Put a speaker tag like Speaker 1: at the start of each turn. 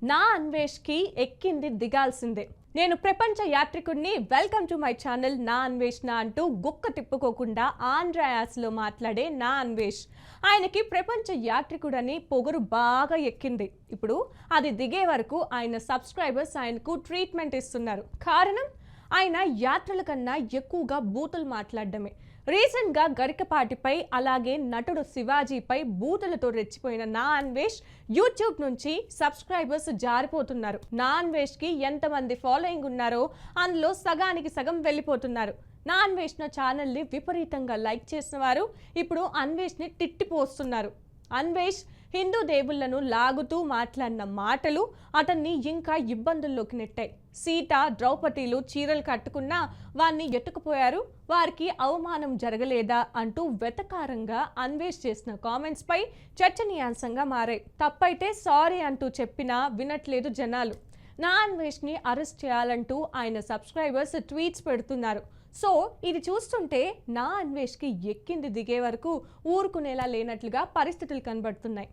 Speaker 1: నా అన్వేష్కి ఎక్కింది దిగాల్సిందే. నేను ప్రపంచ యాత్రికుడిని. వెల్కమ్ టు మై ఛానల్ నా అన్వేషణ అంటూ గుక్క తిప్పుకోకుండా ఆంధ్ర యాసలో మాట్లాడే నా అన్వేష్. ఆయనకి ప్రపంచ యాత్రికుడని పొగరు బాగా ఎక్కింది. ఇప్పుడు అది దిగే వరకు ఆయన సబ్స్క్రైబర్స్ ఆయనకు ట్రీట్మెంట్ ఇస్తున్నారు. కారణం ఆయన యాత్రల కన్నా ఎక్కువగా బూతులు మాట్లాడడమే. రీసెంట్గా గరికపాటిపై అలాగే నటుడు శివాజీపై బూతులతో రెచ్చిపోయిన నా అన్వేష్ యూట్యూబ్ నుంచి సబ్స్క్రైబర్స్ జారిపోతున్నారు. నా అన్వేష్కి ఎంతమంది ఫాలోయింగ్ ఉన్నారో అందులో సగానికి సగం వెళ్ళిపోతున్నారు. నా అన్వేష్ ఛానల్ని విపరీతంగా లైక్ చేసిన వారు ఇప్పుడు అన్వేష్ని తిట్టిపోస్తున్నారు. అన్వేష్ హిందూ దేవుళ్లను లాగుతూ మాట్లాడిన మాటలు అతన్ని ఇంకా ఇబ్బందుల్లోకి నెట్టాయి. సీత ద్రౌపదిలు చీరలు కట్టుకున్నా వారిని ఎత్తుకుపోయారు, వారికి అవమానం జరగలేదా అంటూ వెటకారంగా అన్వేష్ చేసిన కామెంట్స్ పై చర్చనీయాంశంగా మారాయి. తప్పైతే సారీ అంటూ చెప్పినా వినట్లేదు జనాలు. నా అన్వేష్ని అరెస్ట్ చేయాలంటూ ఆయన సబ్స్క్రైబర్స్ ట్వీట్స్ పెడుతున్నారు. సో ఇది చూస్తుంటే నా అన్వేష్కి ఎక్కింది దిగే వరకు ఊరుకునేలా లేనట్లుగా పరిస్థితులు కనబడుతున్నాయి.